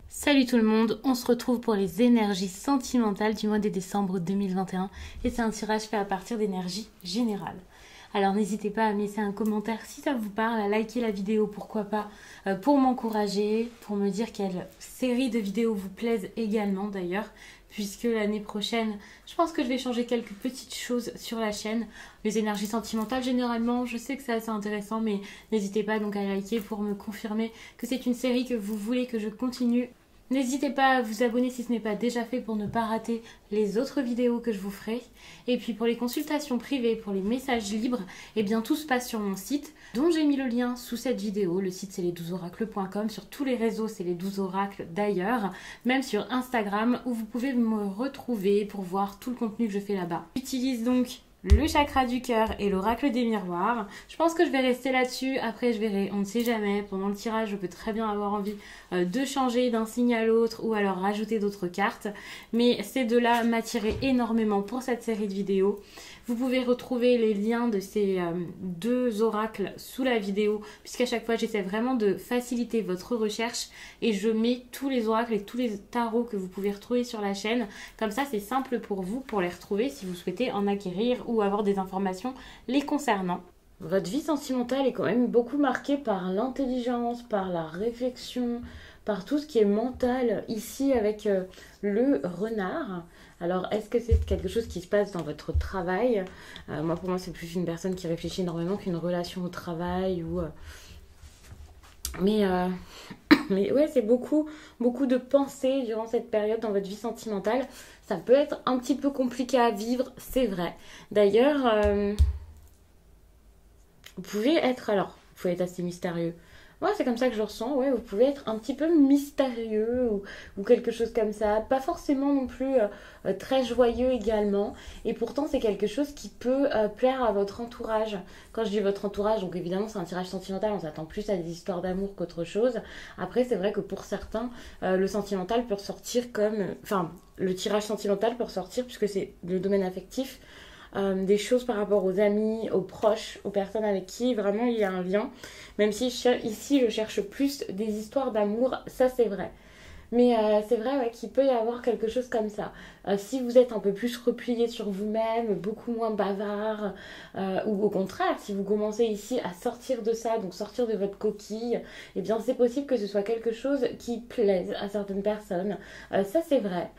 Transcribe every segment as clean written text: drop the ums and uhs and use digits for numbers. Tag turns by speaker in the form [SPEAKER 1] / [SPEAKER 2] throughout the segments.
[SPEAKER 1] Salut tout le monde, on se retrouve pour les énergies sentimentales du mois de décembre 2021 et c'est un tirage fait à partir d'énergie générale. Alors n'hésitez pas à me laisser un commentaire si ça vous parle, à liker la vidéo pourquoi pas, pour m'encourager, pour me dire quelle série de vidéos vous plaisent également d'ailleurs, puisque l'année prochaine, je pense que je vais changer quelques petites choses sur la chaîne. Les énergies sentimentales, généralement, je sais que c'est assez intéressant, mais n'hésitez pas donc à liker pour me confirmer que c'est une série que vous voulez que je continue. N'hésitez pas à vous abonner si ce n'est pas déjà fait pour ne pas rater les autres vidéos que je vous ferai. Et puis pour les consultations privées, pour les messages libres, eh bien tout se passe sur mon site, dont j'ai mis le lien sous cette vidéo. Le site c'est les12oracles.com, sur tous les réseaux c'est les 12 oracles d'ailleurs, même sur Instagram où vous pouvez me retrouver pour voir tout le contenu que je fais là-bas. J'utilise donc le chakra du cœur et l'oracle des miroirs. Je pense que je vais rester là-dessus. Après, je verrai. On ne sait jamais. Pendant le tirage, je peux très bien avoir envie de changer d'un signe à l'autre ou alors rajouter d'autres cartes. Mais ces deux-là m'attiraient énormément pour cette série de vidéos. Vous pouvez retrouver les liens de ces deux oracles sous la vidéo, puisqu'à chaque fois, j'essaie vraiment de faciliter votre recherche et je mets tous les oracles et tous les tarots que vous pouvez retrouver sur la chaîne. Comme ça, c'est simple pour vous pour les retrouver si vous souhaitez en acquérir ou avoir des informations les concernant. Votre vie sentimentale est quand même beaucoup marquée par l'intelligence, par la réflexion, par tout ce qui est mental ici avec le renard. Alors, est-ce que c'est quelque chose qui se passe dans votre travail? Moi, pour moi, c'est plus une personne qui réfléchit énormément qu'une relation au travail ou... Mais ouais, c'est beaucoup de pensées durant cette période dans votre vie sentimentale. Ça peut être un petit peu compliqué à vivre, c'est vrai. D'ailleurs, vous pouvez être assez mystérieux. Ouais, c'est comme ça que je ressens. Ouais, vous pouvez être un petit peu mystérieux ou quelque chose comme ça. Pas forcément non plus très joyeux également. Et pourtant, c'est quelque chose qui peut plaire à votre entourage. Quand je dis votre entourage, donc évidemment, c'est un tirage sentimental. On s'attend plus à des histoires d'amour qu'autre chose. Après, c'est vrai que pour certains, le sentimental peut ressortir comme... Enfin, le tirage sentimental peut ressortir puisque c'est le domaine affectif. Des choses par rapport aux amis, aux proches, aux personnes avec qui vraiment il y a un lien. Même si ici je cherche plus des histoires d'amour, ça c'est vrai. Mais c'est vrai ouais, qu'il peut y avoir quelque chose comme ça. Si vous êtes un peu plus replié sur vous-même, beaucoup moins bavard, ou au contraire, si vous commencez ici à sortir de ça, donc sortir de votre coquille, eh bien c'est possible que ce soit quelque chose qui plaise à certaines personnes. Ça c'est vrai.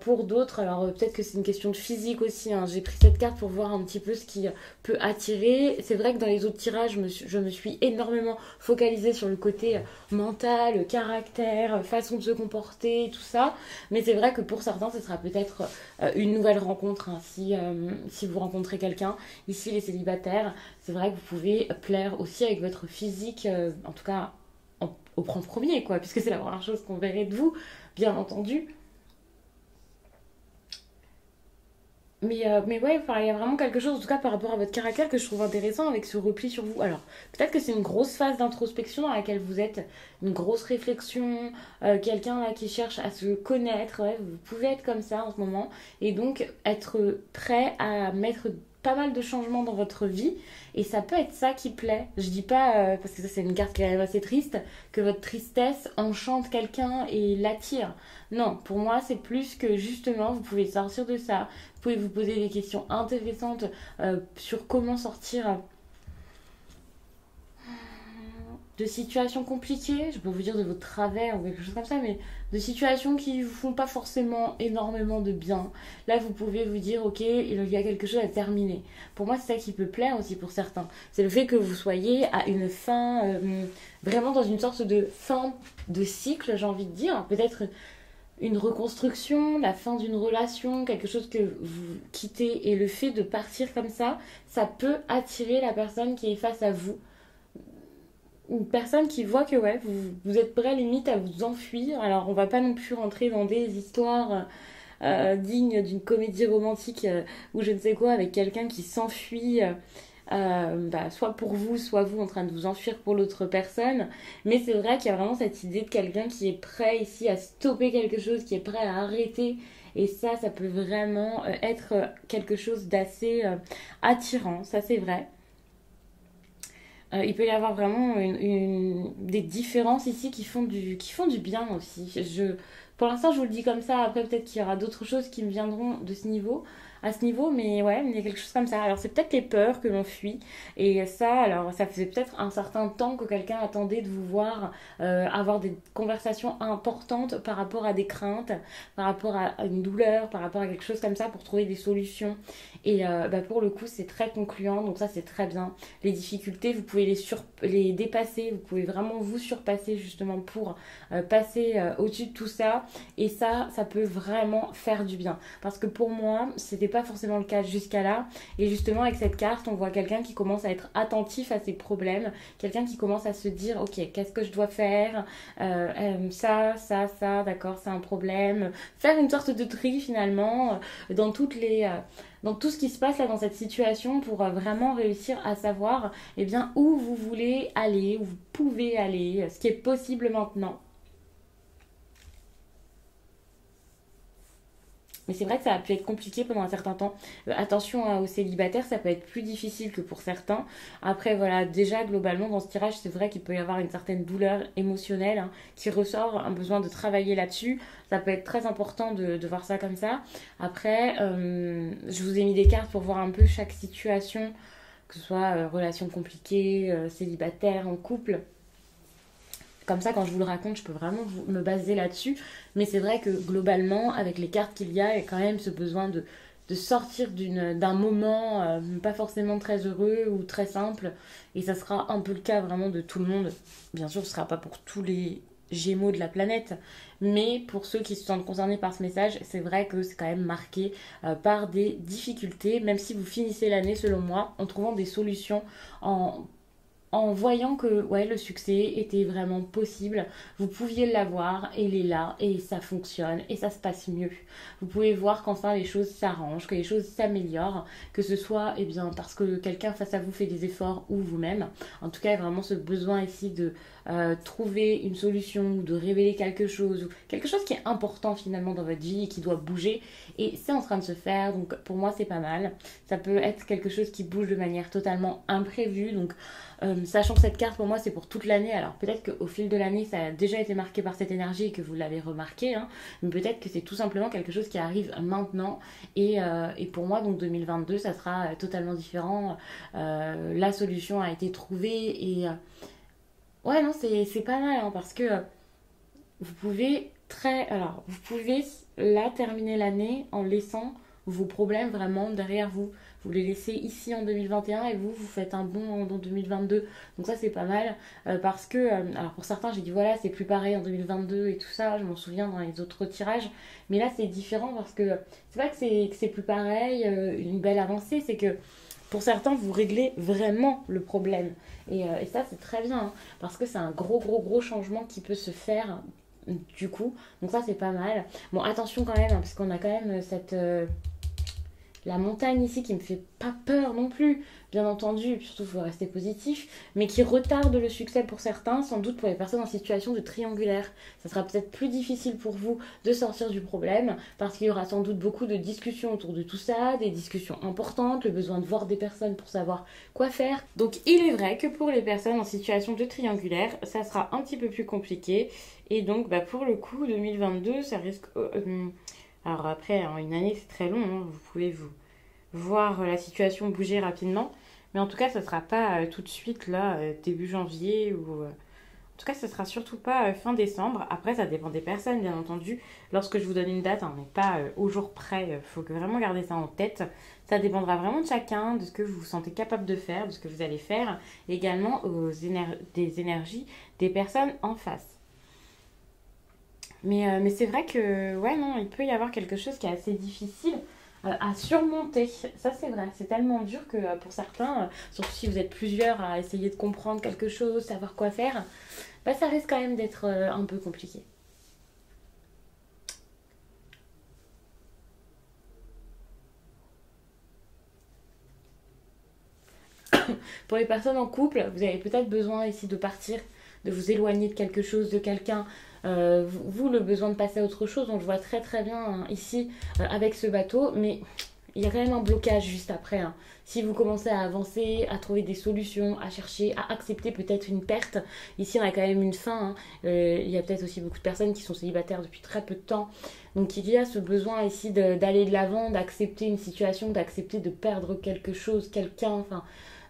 [SPEAKER 1] Pour d'autres, alors peut-être que c'est une question de physique aussi, hein. J'ai pris cette carte pour voir un petit peu ce qui peut attirer. C'est vrai que dans les autres tirages, je me suis énormément focalisée sur le côté mental, caractère, façon de se comporter, tout ça. Mais c'est vrai que pour certains, ce sera peut-être une nouvelle rencontre, hein, si vous rencontrez quelqu'un. Ici, les célibataires, c'est vrai que vous pouvez plaire aussi avec votre physique, en tout cas au premier, quoi, puisque c'est la première chose qu'on verrait de vous, bien entendu. Mais ouais, enfin, il y a vraiment quelque chose, en tout cas par rapport à votre caractère, que je trouve intéressant avec ce repli sur vous. Alors, peut-être que c'est une grosse phase d'introspection dans laquelle vous êtes, une grosse réflexion, quelqu'un là qui cherche à se connaître, ouais, vous pouvez être comme ça en ce moment, et donc être prêt à mettre pas mal de changements dans votre vie, et ça peut être ça qui plaît. Je dis pas, parce que ça c'est une carte qui est quand même assez triste, que votre tristesse enchante quelqu'un et l'attire. Non, pour moi c'est plus que justement vous pouvez sortir de ça, vous pouvez vous poser des questions intéressantes sur comment sortir de situations compliquées, je peux vous dire de vos travers ou quelque chose comme ça, mais de situations qui vous font pas forcément énormément de bien. Là, vous pouvez vous dire, ok, il y a quelque chose à terminer. Pour moi, c'est ça qui peut plaire aussi pour certains. C'est le fait que vous soyez à une fin, vraiment dans une sorte de fin de cycle, j'ai envie de dire. Peut-être une reconstruction, la fin d'une relation, quelque chose que vous quittez. Et le fait de partir comme ça peut attirer la personne qui est face à vous. Une personne qui voit que ouais, vous êtes prêt limite à vous enfuir. Alors on va pas non plus rentrer dans des histoires dignes d'une comédie romantique ou je ne sais quoi avec quelqu'un qui s'enfuit soit pour vous, soit vous en train de vous enfuir pour l'autre personne. Mais c'est vrai qu'il y a vraiment cette idée de quelqu'un qui est prêt ici à stopper quelque chose, qui est prêt à arrêter. Et ça peut vraiment être quelque chose d'assez attirant, ça c'est vrai. Il peut y avoir vraiment des différences ici qui font du bien aussi. Pour l'instant, je vous le dis comme ça. Après, peut-être qu'il y aura d'autres choses qui me viendront de ce niveau, à ce niveau. Mais ouais, il y a quelque chose comme ça. Alors, c'est peut-être les peurs que l'on fuit. Et ça, alors, ça faisait peut-être un certain temps que quelqu'un attendait de vous voir avoir des conversations importantes par rapport à des craintes, par rapport à une douleur, par rapport à quelque chose comme ça pour trouver des solutions. Et pour le coup, c'est très concluant. Donc ça, c'est très bien. Les difficultés, vous pouvez les dépasser, vous pouvez vraiment vous surpasser justement pour passer au-dessus de tout ça. Et ça peut vraiment faire du bien. Parce que pour moi, c'était pas forcément le cas jusqu'à là. Et justement, avec cette carte, on voit quelqu'un qui commence à être attentif à ses problèmes, quelqu'un qui commence à se dire, ok, qu'est-ce que je dois faire, ça, d'accord, c'est un problème. Faire une sorte de tri finalement dans dans tout ce qui se passe là dans cette situation pour vraiment réussir à savoir eh bien, où vous voulez aller, où vous pouvez aller, ce qui est possible maintenant. Mais c'est vrai que ça a pu être compliqué pendant un certain temps. Attention aux célibataires, ça peut être plus difficile que pour certains. Après, voilà, déjà, globalement, dans ce tirage, c'est vrai qu'il peut y avoir une certaine douleur émotionnelle hein, qui ressort, un besoin de travailler là-dessus. Ça peut être très important de voir ça comme ça. Après, je vous ai mis des cartes pour voir un peu chaque situation, que ce soit relation compliquée, célibataire, en couple. Comme ça, quand je vous le raconte, je peux vraiment me baser là-dessus. Mais c'est vrai que globalement, avec les cartes qu'il y a quand même ce besoin de sortir d'un moment pas forcément très heureux ou très simple. Et ça sera un peu le cas vraiment de tout le monde. Bien sûr, ce ne sera pas pour tous les gémeaux de la planète. Mais pour ceux qui se sentent concernés par ce message, c'est vrai que c'est quand même marqué par des difficultés. Même si vous finissez l'année, selon moi, en trouvant des solutions, en voyant que ouais, le succès était vraiment possible, vous pouviez l'avoir et il est là et ça fonctionne et ça se passe mieux. Vous pouvez voir qu'enfin les choses s'arrangent, que les choses s'améliorent, que ce soit eh bien, parce que quelqu'un face à vous fait des efforts ou vous-même. En tout cas, il y a vraiment ce besoin ici de trouver une solution ou de révéler quelque chose qui est important finalement dans votre vie et qui doit bouger. Et c'est en train de se faire, donc pour moi c'est pas mal. Ça peut être quelque chose qui bouge de manière totalement imprévue, donc sachant que cette carte pour moi c'est pour toute l'année, alors peut-être qu'au fil de l'année ça a déjà été marqué par cette énergie et que vous l'avez remarqué, hein, mais peut-être que c'est tout simplement quelque chose qui arrive maintenant et pour moi donc 2022 ça sera totalement différent. La solution a été trouvée et ouais non c'est pas mal hein, parce que vous pouvez là terminer l'année en laissant vos problèmes vraiment derrière vous. Vous les laissez ici en 2021 et vous faites un bond en 2022. Donc ça c'est pas mal parce que, alors pour certains j'ai dit voilà c'est plus pareil en 2022 et tout ça, je m'en souviens dans les autres tirages. Mais là c'est différent parce que c'est pas que c'est plus pareil, une belle avancée, c'est que pour certains vous réglez vraiment le problème. Et ça c'est très bien hein, parce que c'est un gros changement qui peut se faire du coup. Donc ça c'est pas mal. Bon attention quand même hein, parce qu'on a quand même la montagne ici qui me fait pas peur non plus, bien entendu, surtout il faut rester positif, mais qui retarde le succès pour certains, sans doute pour les personnes en situation de triangulaire. Ça sera peut-être plus difficile pour vous de sortir du problème, parce qu'il y aura sans doute beaucoup de discussions autour de tout ça, des discussions importantes, le besoin de voir des personnes pour savoir quoi faire. Donc il est vrai que pour les personnes en situation de triangulaire, ça sera un petit peu plus compliqué, et donc pour le coup, 2022, ça risque... alors après, en une année, c'est très long, hein. Vous pouvez vous voir la situation bouger rapidement. Mais en tout cas, ça ne sera pas tout de suite, là, début janvier. Ou, en tout cas, ça ne sera surtout pas fin décembre. Après, ça dépend des personnes, bien entendu. Lorsque je vous donne une date, on n'est pas au jour près. Il faut vraiment garder ça en tête. Ça dépendra vraiment de chacun, de ce que vous vous sentez capable de faire, de ce que vous allez faire. Et également des énergies des personnes en face. Mais c'est vrai que, ouais, non, il peut y avoir quelque chose qui est assez difficile à surmonter. Ça, c'est vrai. C'est tellement dur que pour certains, surtout si vous êtes plusieurs à essayer de comprendre quelque chose, savoir quoi faire, ça risque quand même d'être un peu compliqué. Pour les personnes en couple, vous avez peut-être besoin ici de partir, de vous éloigner de quelque chose, de quelqu'un. Vous, le besoin de passer à autre chose, on le voit très très bien hein, ici avec ce bateau, mais il y a quand même un blocage juste après, hein. Si vous commencez à avancer, à trouver des solutions, à chercher, à accepter peut-être une perte, ici on a quand même une fin, hein. Il y a peut-être aussi beaucoup de personnes qui sont célibataires depuis très peu de temps. Donc il y a ce besoin ici d'aller de l'avant, d'accepter une situation, d'accepter de perdre quelque chose, quelqu'un, enfin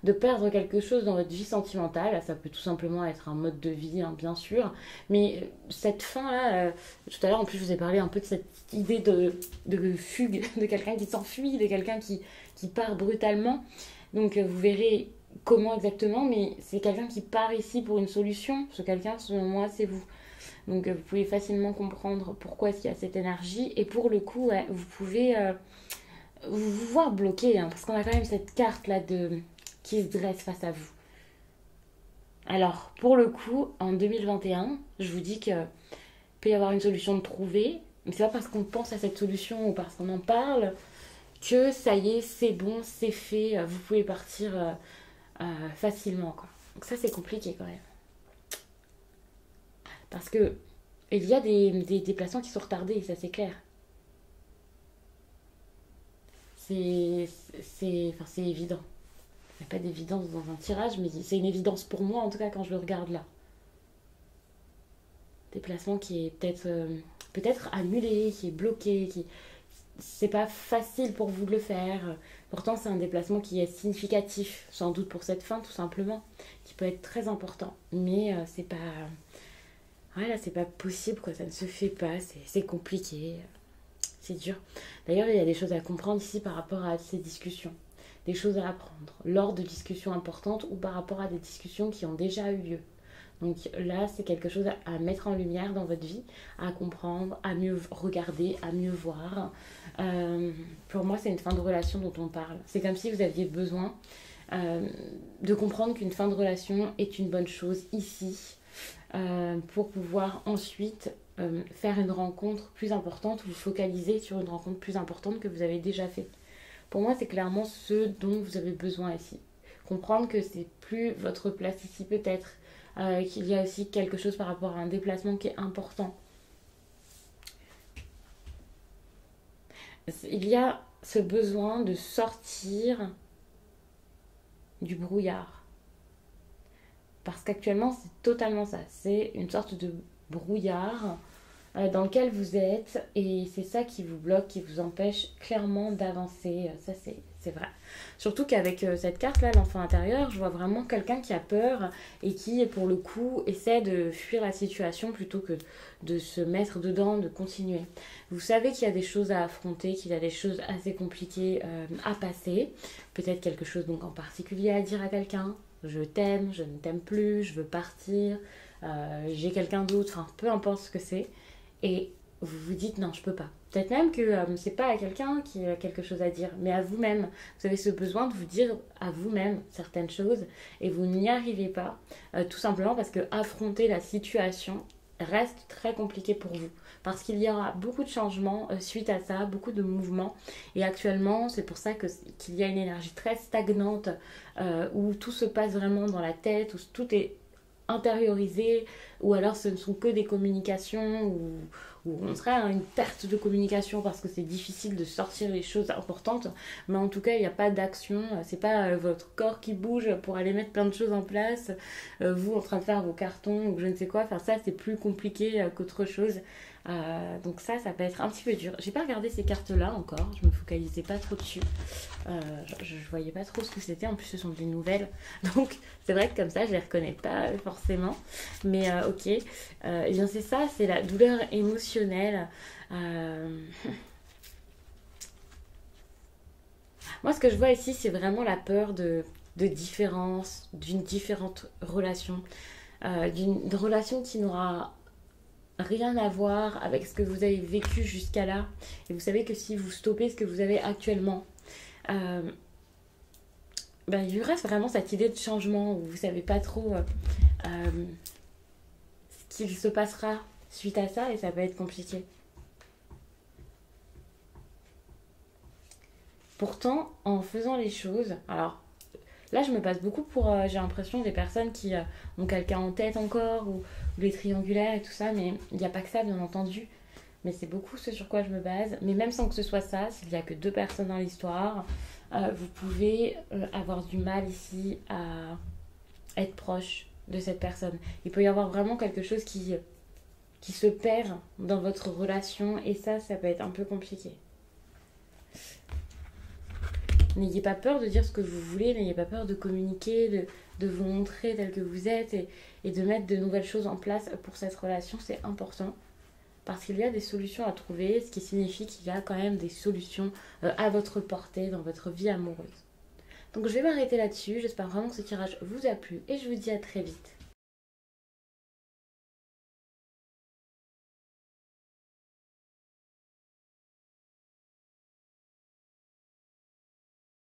[SPEAKER 1] de perdre quelque chose dans votre vie sentimentale. Ça peut tout simplement être un mode de vie, hein, bien sûr. Mais cette fin-là, tout à l'heure en plus je vous ai parlé un peu de cette idée de fugue, de quelqu'un qui s'enfuit, de quelqu'un qui part brutalement. Donc vous verrez comment exactement, mais c'est quelqu'un qui part ici pour une solution. Ce quelqu'un, selon moi, c'est vous. Donc vous pouvez facilement comprendre pourquoi il y a cette énergie. Et pour le coup, ouais, vous pouvez vous voir bloqué, hein, parce qu'on a quand même cette carte-là qui se dresse face à vous. Alors, pour le coup, en 2021, je vous dis que peut y avoir une solution de trouver, mais c'est pas parce qu'on pense à cette solution ou parce qu'on en parle que ça y est, c'est bon, c'est fait, vous pouvez partir facilement, quoi. Donc ça, c'est compliqué quand même. Parce que il y a des déplacements qui sont retardés, ça c'est clair. C'est enfin, c'est évident. Il n'y a pas d'évidence dans un tirage, mais c'est une évidence pour moi, en tout cas, quand je le regarde là. Déplacement qui est peut-être annulé, qui est bloqué, qui c'est pas facile pour vous de le faire. Pourtant, c'est un déplacement qui est significatif, sans doute pour cette fin, tout simplement, qui peut être très important. Mais c'est pas, voilà, c'est pas possible, quoi. Ça ne se fait pas. C'est compliqué, c'est dur. D'ailleurs, il y a des choses à comprendre ici par rapport à ces discussions, des choses à apprendre lors de discussions importantes ou par rapport à des discussions qui ont déjà eu lieu. Donc là, c'est quelque chose à mettre en lumière dans votre vie, à comprendre, à mieux regarder, à mieux voir. Pour moi, c'est une fin de relation dont on parle. C'est comme si vous aviez besoin euh, de comprendre qu'une fin de relation est une bonne chose ici, pour pouvoir ensuite faire une rencontre plus importante ou vous focaliser sur une rencontre plus importante que vous avez déjà faite. Pour moi, c'est clairement ce dont vous avez besoin ici. Comprendre que c'est plus votre place ici peut-être, qu'il y a aussi quelque chose par rapport à un déplacement qui est important. Il y a ce besoin de sortir du brouillard. Parce qu'actuellement, c'est totalement ça. C'est une sorte de brouillard dans lequel vous êtes et c'est ça qui vous bloque, qui vous empêche clairement d'avancer. Ça, c'est vrai. Surtout qu'avec cette carte-là, l'enfant intérieur, je vois vraiment quelqu'un qui a peur et qui, pour le coup, essaie de fuir la situation plutôt que de se mettre dedans, de continuer. Vous savez qu'il y a des choses à affronter, qu'il y a des choses assez compliquées à passer. Peut-être quelque chose donc en particulier à dire à quelqu'un. Je t'aime, je ne t'aime plus, je veux partir, j'ai quelqu'un d'autre, enfin peu importe ce que c'est. Et vous vous dites non, je peux pas. Peut-être même que c'est pas à quelqu'un qui a quelque chose à dire, mais à vous-même. Vous avez ce besoin de vous dire à vous-même certaines choses et vous n'y arrivez pas, tout simplement parce que affronter la situation reste très compliqué pour vous. Parce qu'il y aura beaucoup de changements suite à ça, beaucoup de mouvements. Et actuellement, c'est pour ça qu'il y a une énergie très stagnante, où tout se passe vraiment dans la tête, où tout est intériorisé, ou alors ce ne sont que des communications, ou on serait à une perte de communication parce que c'est difficile de sortir les choses importantes, mais en tout cas il n'y a pas d'action, c'est pas votre corps qui bouge pour aller mettre plein de choses en place, vous en train de faire vos cartons ou je ne sais quoi, faire ça c'est plus compliqué qu'autre chose. Donc ça peut être un petit peu dur. J'ai pas regardé ces cartes là encore, je me focalisais pas trop dessus, je voyais pas trop ce que c'était, en plus ce sont des nouvelles donc c'est vrai que comme ça je les reconnais pas forcément, mais ok. Et bien c'est ça, c'est la douleur émotionnelle. Moi ce que je vois ici c'est vraiment la peur de différence, d'une différente relation, d'une relation qui n'aura rien à voir avec ce que vous avez vécu jusqu'à là. Et vous savez que si vous stoppez ce que vous avez actuellement, euh, ben, il y reste vraiment cette idée de changement où vous savez pas trop ce qu'il se passera suite à ça et ça va être compliqué. Pourtant, en faisant les choses, alors là je me passe beaucoup pour, j'ai l'impression, des personnes qui ont quelqu'un en tête encore ou les triangulaires et tout ça, mais il n'y a pas que ça bien entendu. mais c'est beaucoup ce sur quoi je me base. Mais même sans que ce soit ça, s'il n'y a que 2 personnes dans l'histoire, vous pouvez avoir du mal ici à être proche de cette personne. Il peut y avoir vraiment quelque chose qui se perd dans votre relation et ça peut être un peu compliqué. N'ayez pas peur de dire ce que vous voulez, n'ayez pas peur de communiquer, de vous montrer tel que vous êtes et de mettre de nouvelles choses en place pour cette relation, c'est important. Parce qu'il y a des solutions à trouver, ce qui signifie qu'il y a quand même des solutions à votre portée dans votre vie amoureuse. Donc je vais m'arrêter là-dessus, j'espère vraiment que ce tirage vous a plu et je vous dis à très vite.